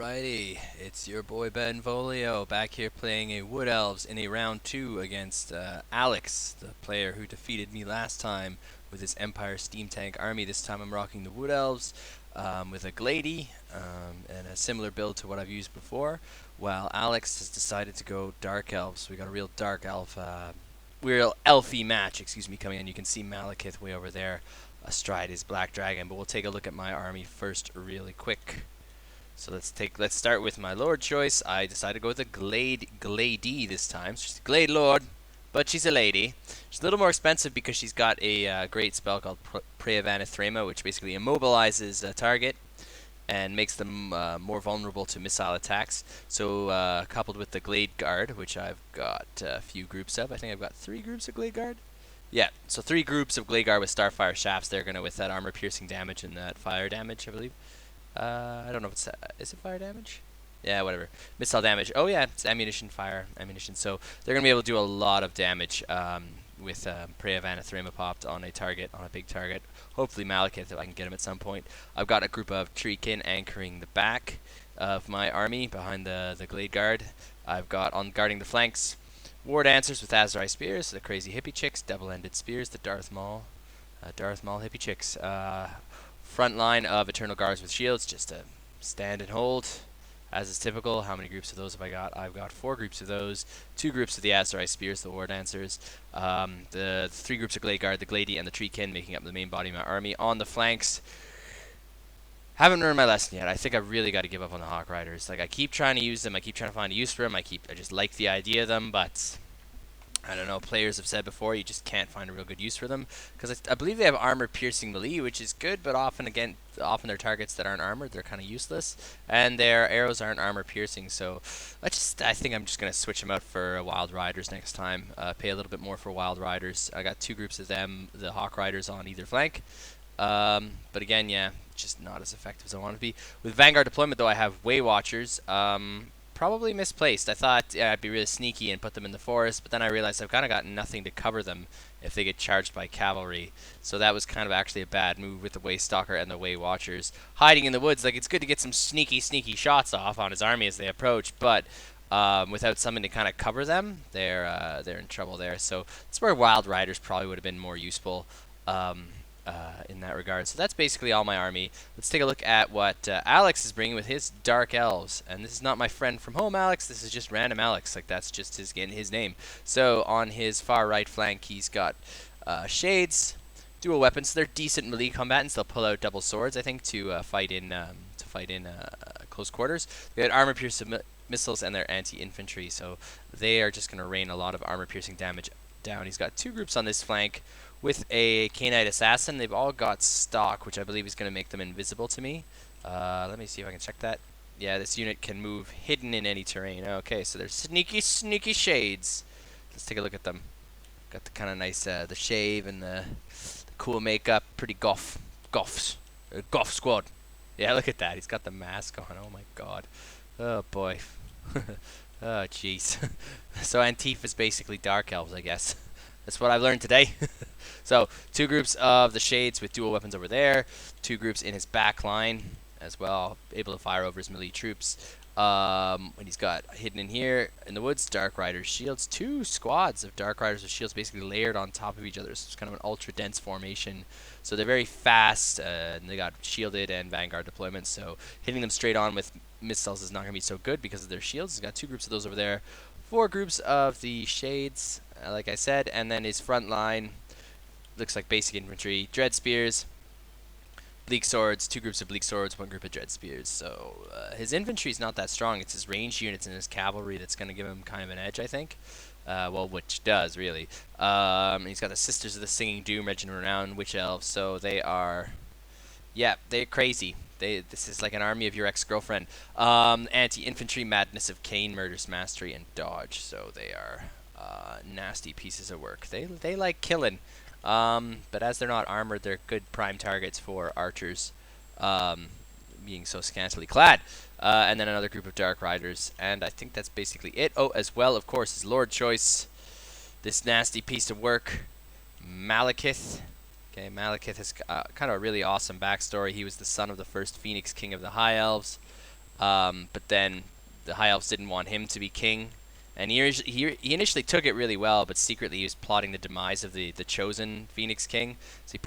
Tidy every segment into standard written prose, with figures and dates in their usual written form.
Alrighty, it's your boy xBenv0liox back here playing a Wood Elves in a round 2 against Alex, the player who defeated me last time with his Empire Steam Tank army. This time I'm rocking the Wood Elves with a Glady and a similar build to what I've used before, while Alex has decided to go Dark Elves. So we got a real Dark Elf, real elfy match, coming in. You can see Malekith way over there astride his Black Dragon, but we'll take a look at my army first really quick. So let's start with my Lord choice. I decided to go with a Glady this time. So she's a Glade Lord, but she's a lady. She's a little more expensive because she's got a great spell called Preavanathrema, which basically immobilizes a target and makes them more vulnerable to missile attacks. So coupled with the Glade Guard, which I've got a few groups of. I think I've got 3 groups of Glade Guard. Yeah, so 3 groups of Glade Guard with Starfire Shafts. They're going to with that armor piercing damage and that fire damage, I believe. I don't know if it's is it fire damage? Yeah, whatever. Missile damage. Oh yeah, it's ammunition, fire, ammunition. So they're gonna be able to do a lot of damage with Preavanathrema popped on a target, on a big target. Hopefully Malekith, if I can get him at some point. I've got a group of Treekin anchoring the back of my army behind the Glade Guard. I've got on guarding the flanks War Dancers with Azrai Spears, the crazy hippie chicks, double-ended spears, the Darth Maul hippie chicks. Front line of Eternal Guards with shields, just to stand and hold, as is typical. How many groups of those have I got? I've got 4 groups of those, 2 groups of the Azrai Spears, the War Dancers, the 3 groups of Glade Guard, the Glady, and the Treekin making up the main body of my army. On the flanks, haven't learned my lesson yet. I think I really got to give up on the Hawk Riders. Like, I keep trying to use them, I keep trying to find a use for them, I just like the idea of them, but I don't know, players have said before, you just can't find a real good use for them, because I believe they have armor-piercing melee, which is good, but often their targets that aren't armored, they're kind of useless, and their arrows aren't armor-piercing, so I think I'm just going to switch them out for Wild Riders next time, pay a little bit more for Wild Riders. I got 2 groups of them, the Hawk Riders on either flank, but again, yeah, just not as effective as I want to be. With Vanguard deployment, though, I have Way Watchers, probably misplaced. I thought I'd be really sneaky and put them in the forest, but then I realized I've kind of got nothing to cover them if they get charged by cavalry. So that was kind of actually a bad move with the Way Stalker and the Way Watchers. Hiding in the woods, like, it's good to get some sneaky shots off on his army as they approach, but without something to kind of cover them, they're in trouble there. So that's where Wild Riders probably would have been more useful. In that regard. So that's basically all my army. Let's take a look at what Alex is bringing with his Dark Elves. And this is not my friend from home, Alex. This is just random Alex. Like, that's just his name. So on his far right flank, he's got Shades, dual weapons. So they're decent melee combatants. They'll pull out double swords, I think, to fight in close quarters. They got armor-piercing missiles and they're anti-infantry. So they are just going to rain a lot of armor-piercing damage down. He's got 2 groups on this flank with a Knight Assassin. They've all got stock, which I believe is going to make them invisible to me. Let me see if I can check that. Yeah, this unit can move hidden in any terrain. Okay, so they're sneaky Shades. Let's take a look at them. Got the kind of nice, the shave and the cool makeup. Pretty goth squad. Yeah, look at that. He's got the mask on. Oh my god. Oh boy. Oh jeez. So Antifa's basically Dark Elves, I guess. That's what I've learned today. So 2 groups of the Shades with dual weapons over there, 2 groups in his back line as well, able to fire over his melee troops. And he's got hidden in here in the woods, Dark Riders shields, 2 squads of Dark Riders with shields basically layered on top of each other. So it's kind of an ultra dense formation. So they're very fast, and they got shielded and Vanguard deployments. So hitting them straight on with missiles is not going to be so good because of their shields. He's got 2 groups of those over there, 4 groups of the Shades, like I said, and then his front line looks like basic infantry, Dread Spears, Bleak Swords, 2 groups of Bleak Swords, 1 group of Dread Spears. So his infantry is not that strong. It's his ranged units and his cavalry that's going to give him kind of an edge, I think. Well, which does, really. He's got the Sisters of the Singing Doom, Regent Renown, Witch Elves, so they are, yeah, they're crazy. This is like an army of your ex-girlfriend. Anti-infantry, Madness of Cain, Murderous Mastery, and Dodge. So they are nasty pieces of work. They like killing. But as they're not armored, they're good prime targets for archers, being so scantily clad. And then another group of Dark Riders, and I think that's basically it. Oh, as well, of course, his Lord choice, this nasty piece of work, Malekith. Okay, Malekith has kind of a really awesome backstory. He was the son of the first Phoenix King of the High Elves. But then the High Elves didn't want him to be king, and he initially took it really well, but secretly he was plotting the demise of the chosen Phoenix King. So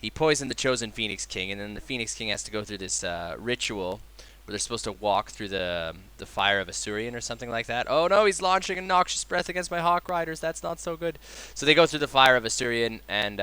he poisoned the chosen Phoenix King, and then the Phoenix King has to go through this ritual where they're supposed to walk through the fire of Asurian or something like that. Oh no, he's launching a noxious breath against my Hawk Riders. That's not so good. So they go through the fire of Asurian, and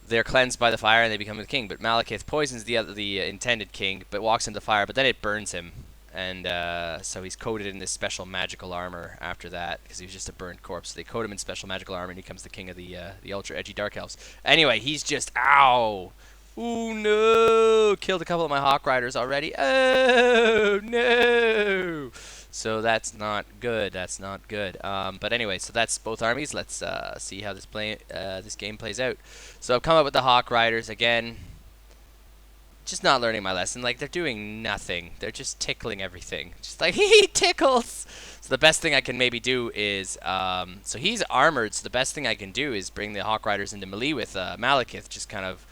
they're cleansed by the fire and they become the king. But Malekith poisons the intended king, but walks into the fire. But then it burns him, and so he's coated in this special magical armor after that because he was just a burnt corpse. So they coat him in special magical armor, and he becomes the king of the ultra edgy dark elves. Anyway, he's just ow. Ooh no! Killed a couple of my Hawk Riders already. Oh no! So that's not good. That's not good. But anyway, so that's both armies. Let's see how this game plays out. So I've come up with the Hawk Riders again. Just not learning my lesson. Like, they're doing nothing. They're just tickling everything. Just like, he tickles! So the best thing I can maybe do is, so he's armored, so the best thing I can do is bring the Hawk Riders into melee with Malekith, just kind of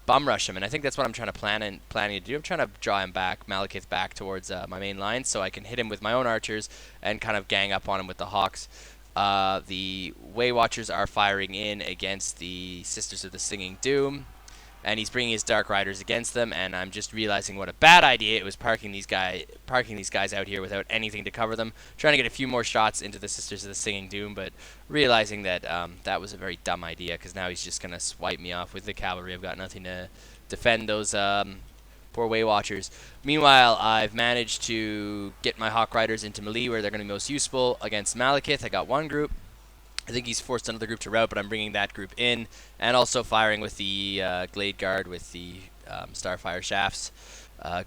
bum rush him, and I think that's what I'm trying to planning to do. I'm trying to draw him back, Malekith back towards my main line, so I can hit him with my own archers and kind of gang up on him with the Hawks. The Way Watchers are firing in against the Sisters of the Singing Doom, and he's bringing his Dark Riders against them, and I'm just realizing what a bad idea it was parking these guys out here without anything to cover them. Trying to get a few more shots into the Sisters of the Singing Doom, but realizing that that was a very dumb idea, because now he's just going to swipe me off with the cavalry. I've got nothing to defend those poor Way Watchers. Meanwhile, I've managed to get my Hawk Riders into melee where they're going to be most useful against Malekith. I got one group. I think he's forced another group to rout, but I'm bringing that group in, and also firing with the Glade Guard with the Starfire Shafts.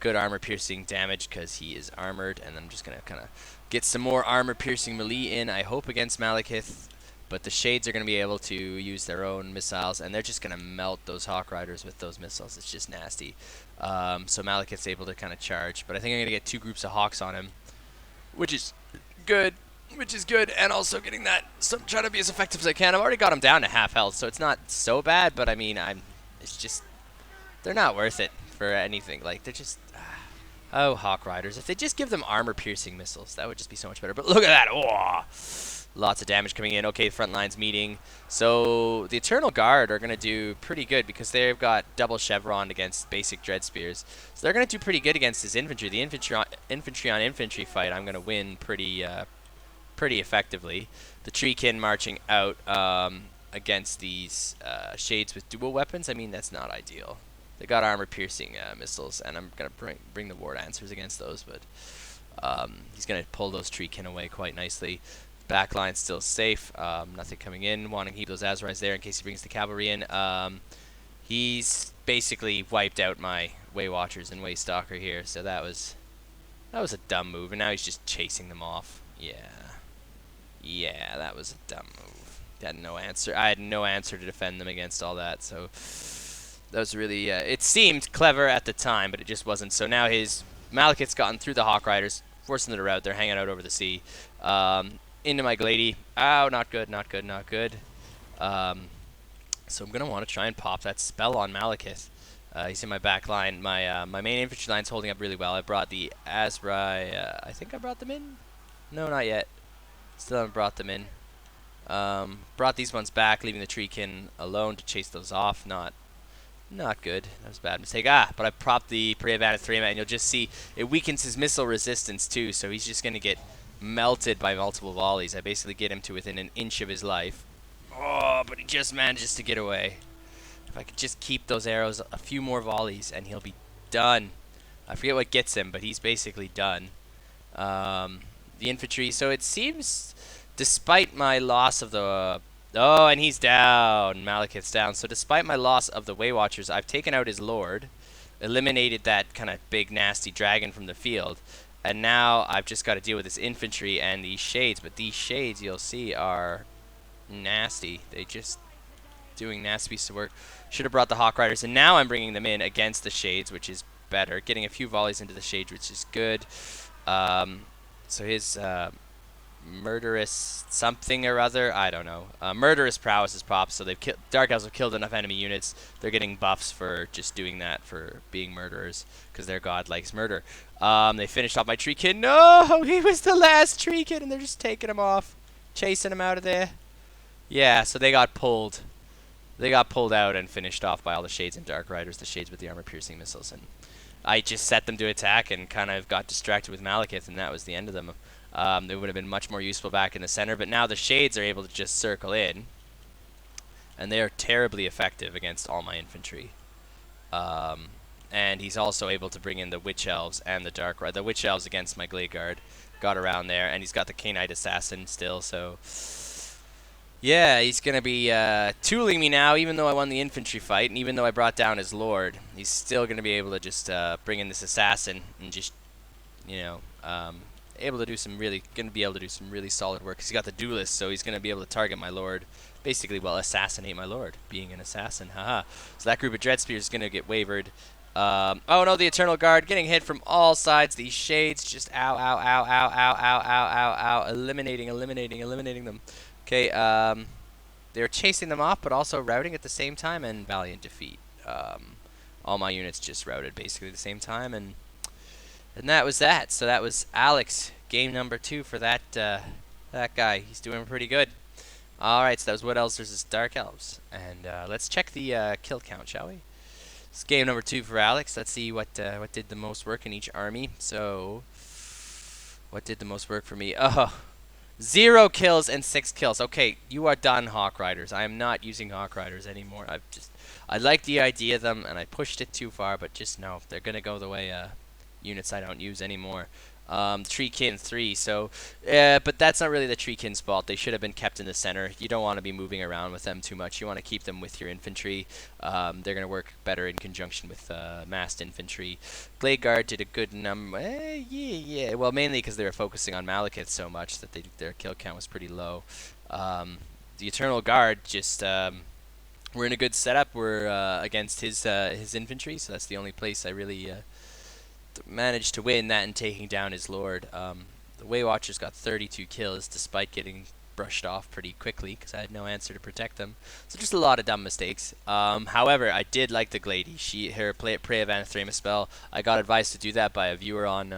Good armor-piercing damage because he is armored, and I'm just going to kind of get some more armor-piercing melee in, I hope, against Malekith. But the Shades are going to be able to use their own missiles, and they're just going to melt those Hawk Riders with those missiles. It's just nasty. So Malekith's able to kind of charge, but I think I'm going to get two groups of Hawks on him, which is good. And also getting that, so trying to be as effective as I can. I've already got him down to half health, so it's not so bad, but I mean, it's just, they're not worth it for anything. Like, they're just, oh, Hawk Riders. If they just give them armor-piercing missiles, that would just be so much better. But look at that, oh, lots of damage coming in. Okay, the front line's meeting. So the Eternal Guard are going to do pretty good because they've got double chevron against basic Dread Spears. So they're going to do pretty good against his infantry. The infantry on infantry fight, I'm going to win pretty effectively. The Treekin marching out against these Shades with dual weapons, I mean, that's not ideal. They got armor-piercing missiles, and I'm going to bring the Ward Answers against those, but he's going to pull those Treekin away quite nicely. Backline's still safe. Nothing coming in. Wanting to keep those Azorites there in case he brings the cavalry in. He's basically wiped out my Way Watchers and Way Stalker here, so that was a dumb move, and now he's just chasing them off. Yeah, that was a dumb move. I had no answer to defend them against all that, so that was really, it seemed clever at the time, but it just wasn't. So now his Malekith's gotten through the Hawk Riders, forcing them to rout. They're hanging out over the sea. Into my Glady. Ow, not good. So I'm going to want to try and pop that spell on Malekith. He's in my back line. My main infantry line's holding up really well. I brought the Azrai, I think I brought them in? No, not yet. Still haven't brought them in. Brought these ones back, leaving the Treekin alone to chase those off. Not good. That was a bad mistake. But I propped the Pre-Advantage 3 and you'll just see it weakens his missile resistance too, so he's just going to get melted by multiple volleys. I basically get him to within an inch of his life. Oh, but he just manages to get away. If I could just keep those arrows a few more volleys and he'll be done. I forget what gets him, but he's basically done. The infantry, so it seems, despite my loss of the oh, and he's down. Malekith's down. So despite my loss of the Way Watchers, I've taken out his Lord, eliminated that kind of big nasty dragon from the field, and now I've just got to deal with this infantry and these Shades. But these Shades, you'll see, are nasty. They just doing nasty pieces of work. Should have brought the Hawk Riders, and now I'm bringing them in against the Shades, which is better. Getting a few volleys into the Shades, which is good. So his murderous something or other. I don't know. Murderous prowess is popped, so they've Dark Elves have killed enough enemy units. They're getting buffs for just doing that, for being murderers, because their god likes murder. They finished off my tree kid. No, he was the last tree kid, and they're just taking him off, chasing him out of there. Yeah, so they got pulled. They got pulled out and finished off by all the Shades and Dark Riders, the Shades with the armor-piercing missiles, and I just set them to attack and kind of got distracted with Malekith, and that was the end of them. They would have been much more useful back in the center, but now the Shades are able to just circle in, and they are terribly effective against all my infantry. And he's also able to bring in the Witch Elves and the Dark Riders. The Witch Elves against my Glade Guard got around there, and he's got the Canite Assassin still, so yeah, he's going to be tooling me now, even though I won the infantry fight, and even though I brought down his lord. He's still going to be able to just bring in this assassin and just, you know, able to do some really solid work. He's got the duelist, so he's going to be able to target my lord. Basically, well, assassinate my lord, being an assassin. Haha. So that group of Dread Spears is going to get wavered. Oh no, the Eternal Guard getting hit from all sides. These Shades just ow, ow, ow, ow, ow, ow, ow, ow, ow, eliminating them. Okay, they were chasing them off, but also routing at the same time, and valiant defeat. All my units just routed basically at the same time, and that was that. So that was Alex, game number 2 for that that guy. He's doing pretty good. All right, so that was Wood Elves versus Dark Elves, and let's check the kill count, shall we? It's game number 2 for Alex. Let's see what did the most work in each army. So, what did the most work for me? Oh. 0 kills and 6 kills. Okay, you are done, Hawk Riders. I am not using Hawk Riders anymore. I like the idea of them, and I pushed it too far, but just no, they're gonna go the way units I don't use anymore. Treekin 3. So, but that's not really the Treekin's fault. They should have been kept in the center. You don't want to be moving around with them too much. You want to keep them with your infantry. They're going to work better in conjunction with massed infantry. Glade Guard did a good number. Yeah. Well, mainly because they were focusing on Malekith so much that their kill count was pretty low. The Eternal Guard just we're in a good setup. We're against his infantry, so that's the only place I really managed to win, that and taking down his lord. The Way Watchers got 32 kills despite getting brushed off pretty quickly because I had no answer to protect them. So just a lot of dumb mistakes. However, I did like the Glady. Her Prey of Anathema spell. I got advice to do that by a viewer on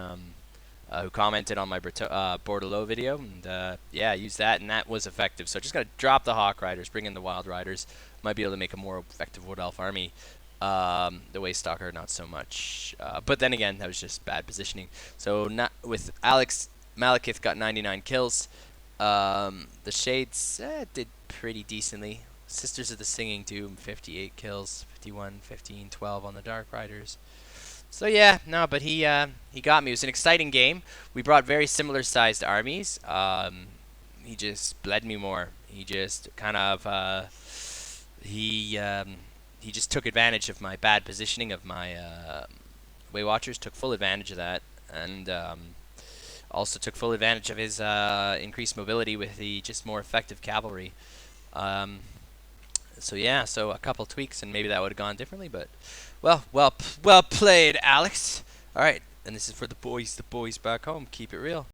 who commented on my Bordelot video, and yeah, I used that, and that was effective. So just gonna drop the Hawk Riders, bring in the Wild Riders. Might be able to make a more effective Wood Elf army. The Waystalker, not so much. But then again, that was just bad positioning. So not with Alex, Malekith got 99 kills. The Shades did pretty decently. Sisters of the Singing Doom, 58 kills, 51, 15, 12 on the Dark Riders. So yeah, no, but he got me. It was an exciting game. We brought very similar sized armies. He just bled me more. He just kind of he just took advantage of my bad positioning of my Way Watchers, took full advantage of that, and also took full advantage of his increased mobility with the just more effective cavalry. So yeah, so a couple tweaks and maybe that would have gone differently, but well played, Alex. All right, and this is for the boys back home. Keep it real.